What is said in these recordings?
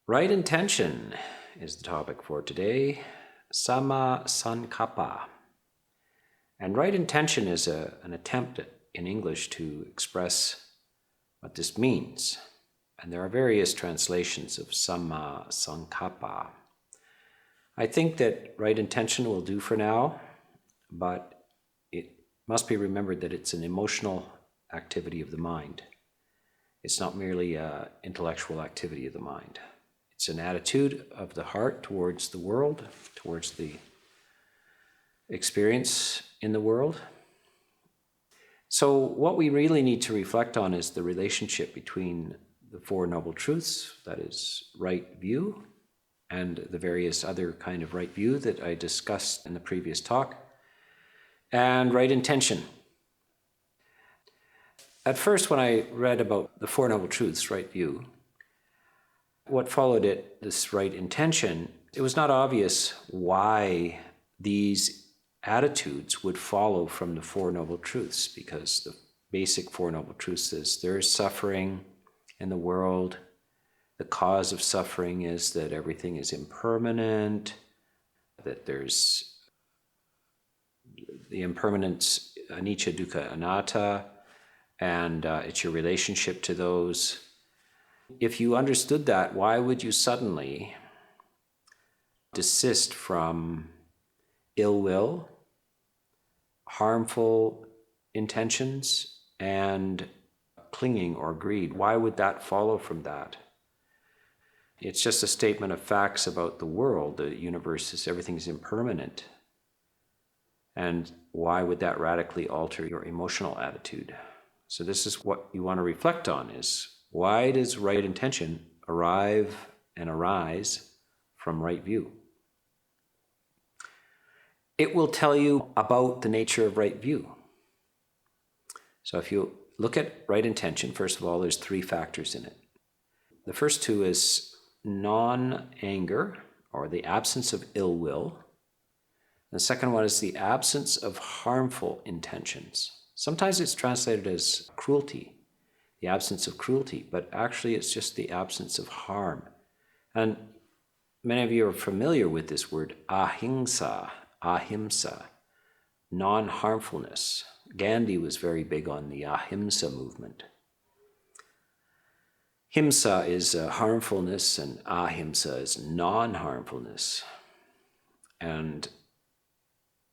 Right intention is the topic for today. Sama sankappa. And right intention is an attempt in English to express what this means. And there are various translations of sama sankappa. I think that right intention will do for now, but it must be remembered that it's an emotional activity of the mind. It's not merely an intellectual activity of the mind. It's an attitude of the heart towards the world, towards the experience in the world. So what we really need to reflect on is the relationship between the Four Noble Truths, that is right view, and the various other kind of right view that I discussed in the previous talk, and right intention. At first, when I read about the Four Noble Truths, right view, what followed it, this right intention, it was not obvious why these attitudes would follow from the Four Noble Truths, because the basic Four Noble Truths is there is suffering in the world. The cause of suffering is that everything is impermanent, that there's the impermanence, anicca, dukkha, anatta, and it's your relationship to those. If you understood that, why would you suddenly desist from ill will, harmful intentions, and clinging or greed? Why would that follow from that? It's just a statement of facts about the world. The universe is, everything is impermanent. And why would that radically alter your emotional attitude? So this is what you want to reflect on, is why does right intention arrive and arise from right view? It will tell you about the nature of right view. So if you look at right intention, first of all, there's three factors in it. The first two is non-anger, or the absence of ill will. The second one is the absence of harmful intentions. Sometimes it's translated as cruelty, the absence of cruelty, but actually it's just the absence of harm. And many of you are familiar with this word ahimsa, non-harmfulness. Gandhi was very big on the ahimsa movement. Himsa is harmfulness and ahimsa is non-harmfulness. And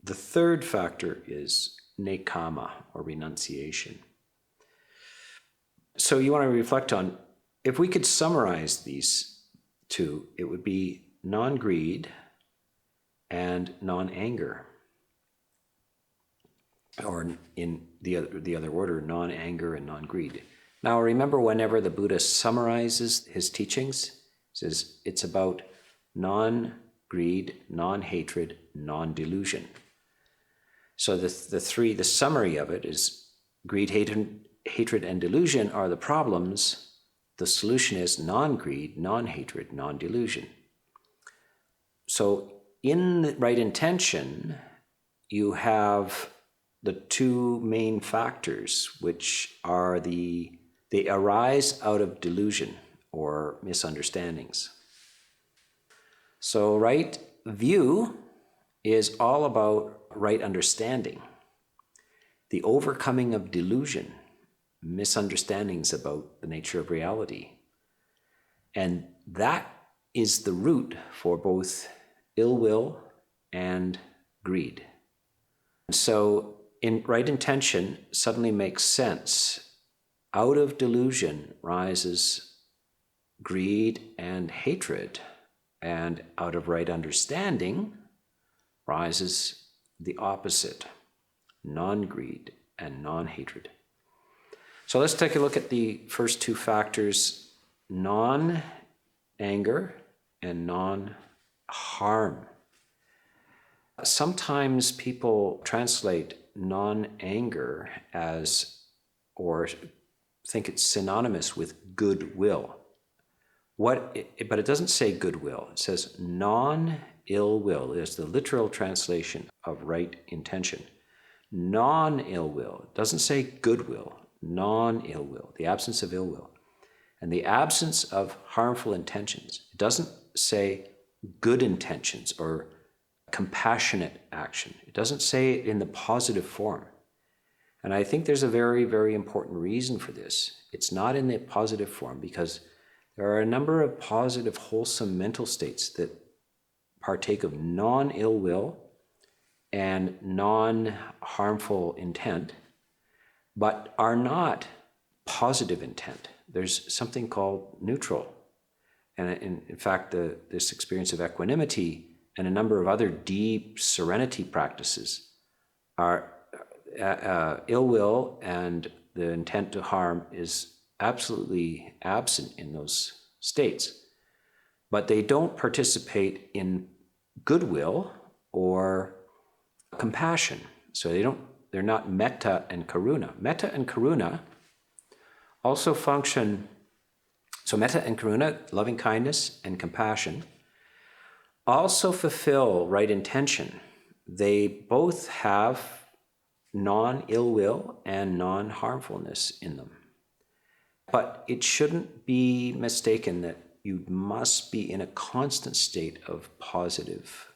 the third factor is nekama, or renunciation. So you want to reflect on, if we could summarize these two, it would be non-greed and non-anger. Or in the other order, non-anger and non-greed. Now remember, whenever the Buddha summarizes his teachings, he says it's about non-greed, non-hatred, non-delusion. So the summary of it is greed, hatred, and delusion are the problems. The solution is non-greed, non-hatred, non-delusion. So in the right intention, you have the two main factors, which are they arise out of delusion or misunderstandings. So right view is all about right understanding, the overcoming of delusion, misunderstandings about the nature of reality. And that is the root for both ill will and greed. So in right intention suddenly makes sense. Out of delusion rises greed and hatred, and out of right understanding rises the opposite, non-greed and non-hatred. So let's take a look at the first two factors, non-anger and non-harm. Sometimes people translate non-anger as, or think it's synonymous with goodwill. But it doesn't say goodwill. It says non-ill will is the literal translation of right intention. Non-ill will. It doesn't say goodwill. Non-ill will, the absence of ill will. and the absence of harmful intentions. It doesn't say good intentions or compassionate action. It doesn't say it in the positive form. And I think there's a very, very important reason for this. It's not in the positive form because there are a number of positive, wholesome mental states that partake of non-ill will and non-harmful intent, but are not positive intent. There's something called neutral. And in fact, this experience of equanimity and a number of other deep serenity practices are ill will and the intent to harm is absolutely absent in those states. But they don't participate in goodwill or compassion. So they're not metta and karuna. Metta and karuna also function, so metta and karuna, loving kindness and compassion, also fulfill right intention. They both have non-ill will and non-harmfulness in them. But it shouldn't be mistaken that you must be in a constant state of positive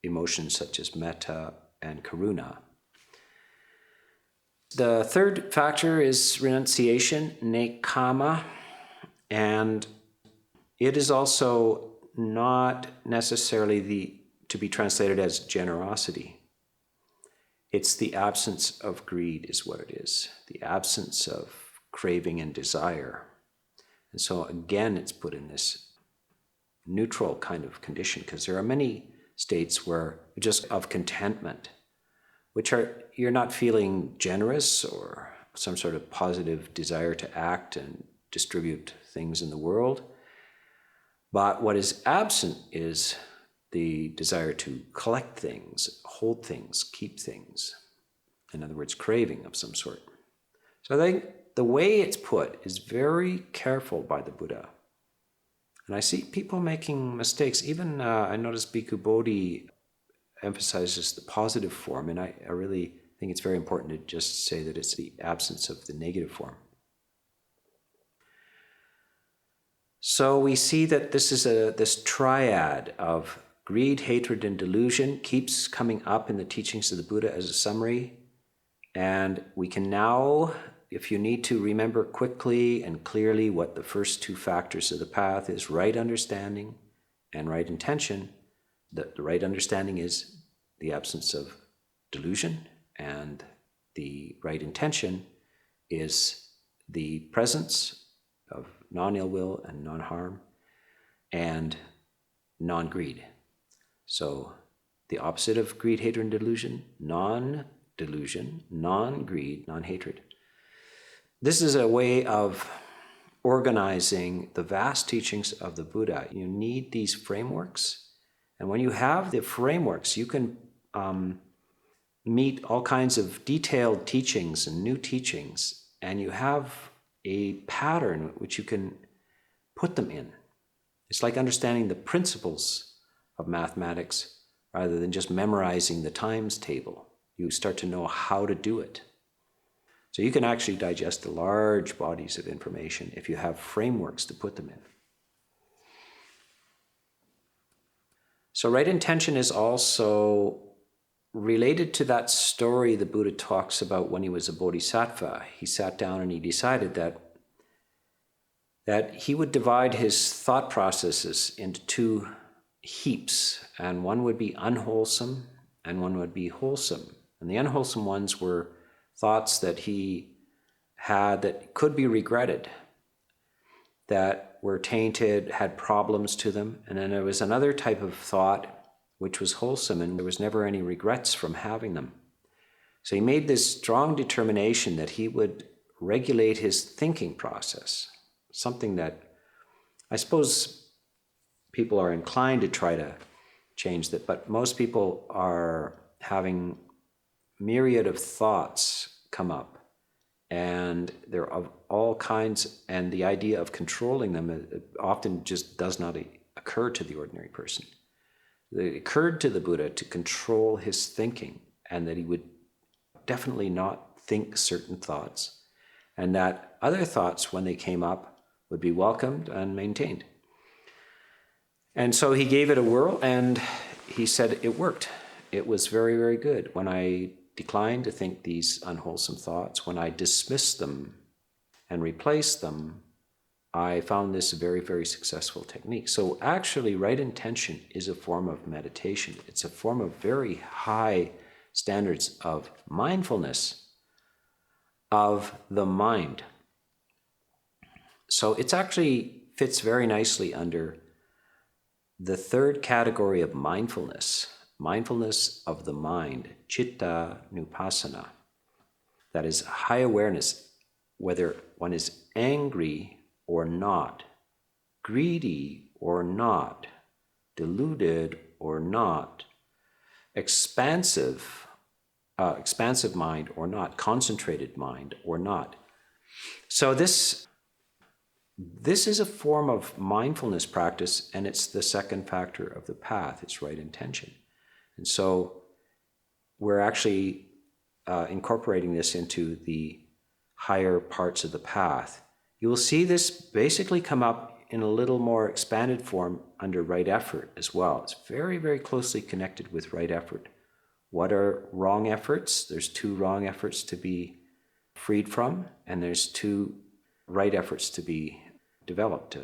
emotions such as metta and karuna. The third factor is renunciation, nekama, and it is also not necessarily to be translated as generosity. It's the absence of greed is what it is, the absence of craving and desire. And so again, it's put in this neutral kind of condition because there are many states where just of contentment, which are, you're not feeling generous or some sort of positive desire to act and distribute things in the world. But what is absent is the desire to collect things, hold things, keep things. In other words, craving of some sort. So I think the way it's put is very careful by the Buddha. And I see people making mistakes. Even I noticed Bhikkhu Bodhi emphasizes the positive form, and I really think it's very important to just say that it's the absence of the negative form. So we see that this is this triad of greed, hatred, and delusion keeps coming up in the teachings of the Buddha as a summary. And we can now, if you need to, remember quickly and clearly what the first two factors of the path is: right understanding and right intention. The right understanding is the absence of delusion, and the right intention is the presence of non-ill will and non-harm and non-greed. So the opposite of greed, hatred, and delusion, non-delusion, non-greed, non-hatred. This is a way of organizing the vast teachings of the Buddha. You need these frameworks. And when you have the frameworks, you can meet all kinds of detailed teachings and new teachings, and you have a pattern which you can put them in. It's like understanding the principles of mathematics rather than just memorizing the times table. You start to know how to do it. So you can actually digest the large bodies of information if you have frameworks to put them in. So right intention is also related to that story the Buddha talks about when he was a bodhisattva. He sat down and he decided that he would divide his thought processes into two heaps, and one would be unwholesome and one would be wholesome. And the unwholesome ones were thoughts that he had that could be regretted, that were tainted, had problems to them. And then there was another type of thought which was wholesome, and there was never any regrets from having them. So he made this strong determination that he would regulate his thinking process, something that I suppose people are inclined to try to change that, but most people are having myriad of thoughts come up, and they're of all kinds, and the idea of controlling them often just does not occur to the ordinary person. It occurred to the Buddha to control his thinking, and that he would definitely not think certain thoughts, and that other thoughts, when they came up, would be welcomed and maintained. And so he gave it a whirl, and he said it worked. It was very, very good. When I declined to think these unwholesome thoughts, when I dismissed them and replaced them, I found this a very, very successful technique. So actually, right intention is a form of meditation. It's a form of very high standards of mindfulness of the mind. So it actually fits very nicely under the third category of mindfulness of the mind, citta nupassana. That is high awareness, whether one is angry or not, greedy or not, deluded or not, expansive mind or not, concentrated mind or not. So this is a form of mindfulness practice, and it's the second factor of the path. It's right intention. And so we're actually incorporating this into the higher parts of the path. You will see this basically come up in a little more expanded form under right effort as well. It's very, very closely connected with right effort. What are wrong efforts? There's 2 wrong efforts to be freed from, and there's 2 right efforts to be developed,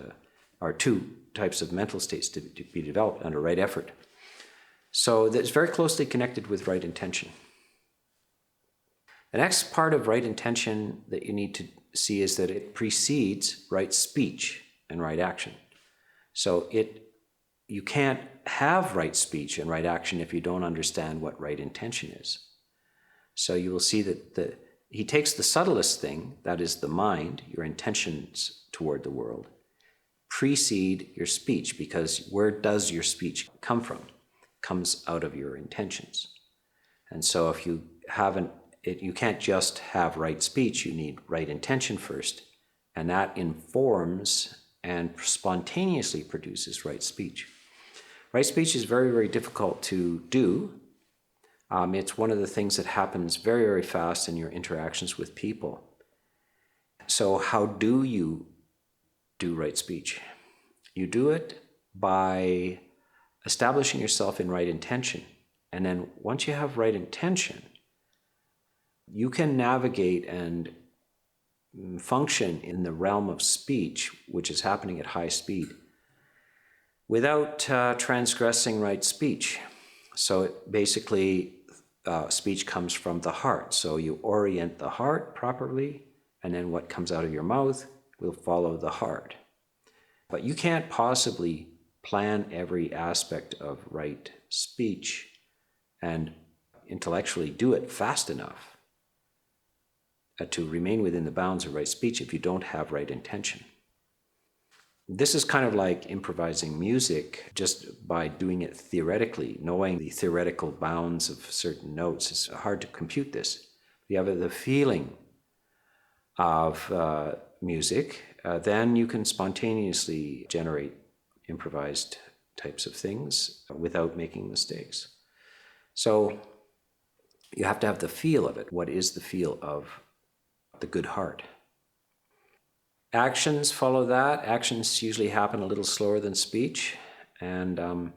or 2 types of mental states to be developed under right effort. So that's very closely connected with right intention. The next part of right intention that you need to see is that it precedes right speech and right action. So you can't have right speech and right action if you don't understand what right intention is. So you will see that he takes the subtlest thing, that is the mind, your intentions toward the world, precede your speech, because where does your speech come from? It comes out of your intentions. And so if you you can't just have right speech, you need right intention first, and that informs and spontaneously produces right speech. Right speech is very, very difficult to do. It's one of the things that happens very, very fast in your interactions with people. So how do you do right speech? You do it by establishing yourself in right intention. And then once you have right intention, you can navigate and function in the realm of speech, which is happening at high speed, without transgressing right speech. So basically, speech comes from the heart. So you orient the heart properly, and then what comes out of your mouth will follow the heart. But you can't possibly plan every aspect of right speech and intellectually do it fast enough to remain within the bounds of right speech if you don't have right intention. This is kind of like improvising music just by doing it theoretically. Knowing the theoretical bounds of certain notes, it's hard to compute this. If you have the feeling of music, then you can spontaneously generate improvised types of things without making mistakes. So you have to have the feel of it. What is the feel of the good heart? Actions follow that. Actions usually happen a little slower than speech, and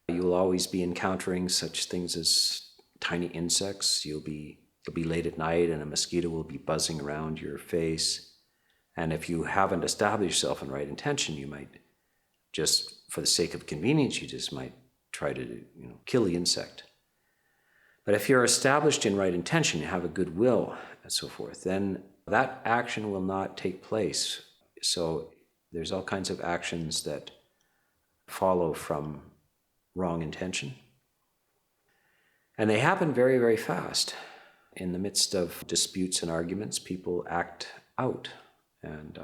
you'll always be encountering such things as tiny insects. You'll be late at night and a mosquito will be buzzing around your face. And if you haven't established yourself in right intention, you might just, for the sake of convenience, you just might try to kill the insect. But if you're established in right intention, you have a good will and so forth, then that action will not take place. So there's all kinds of actions that follow from wrong intention. And they happen very, very fast. In the midst of disputes and arguments, people act out. And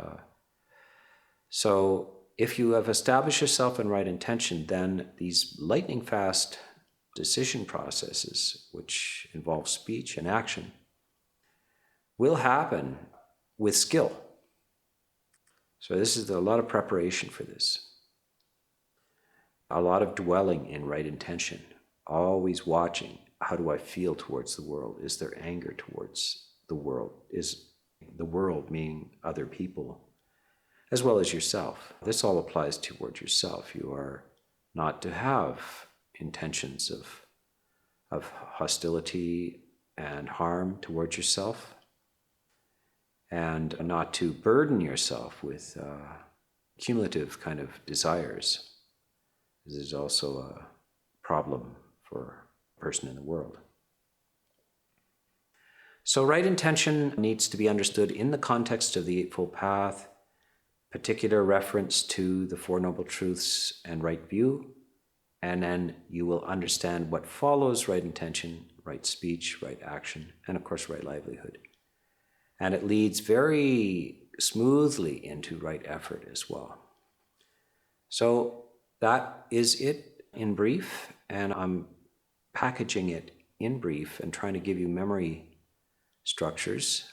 so if you have established yourself in right intention, then these lightning fast decision processes, which involve speech and action, will happen with skill. So this is a lot of preparation for this. A lot of dwelling in right intention, always watching, how do I feel towards the world? Is there anger towards the world? the world, meaning other people, as well as yourself. This all applies toward yourself. You are not to have intentions of hostility and harm towards yourself, and not to burden yourself with cumulative kind of desires. This is also a problem for a person in the world. So right intention needs to be understood in the context of the Eightfold Path, particular reference to the Four Noble Truths and right view, and then you will understand what follows right intention, right speech, right action, and of course right livelihood. And it leads very smoothly into right effort as well. So that is it in brief, and I'm packaging it in brief and trying to give you memory structures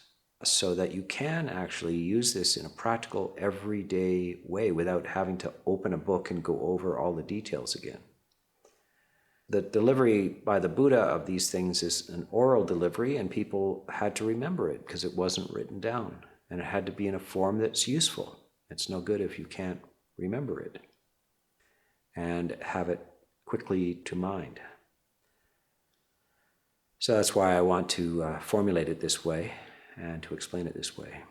so that you can actually use this in a practical, everyday way without having to open a book and go over all the details again. The delivery by the Buddha of these things is an oral delivery, and people had to remember it because it wasn't written down, and it had to be in a form that's useful. It's no good if you can't remember it and have it quickly to mind. So that's why I want to formulate it this way and to explain it this way.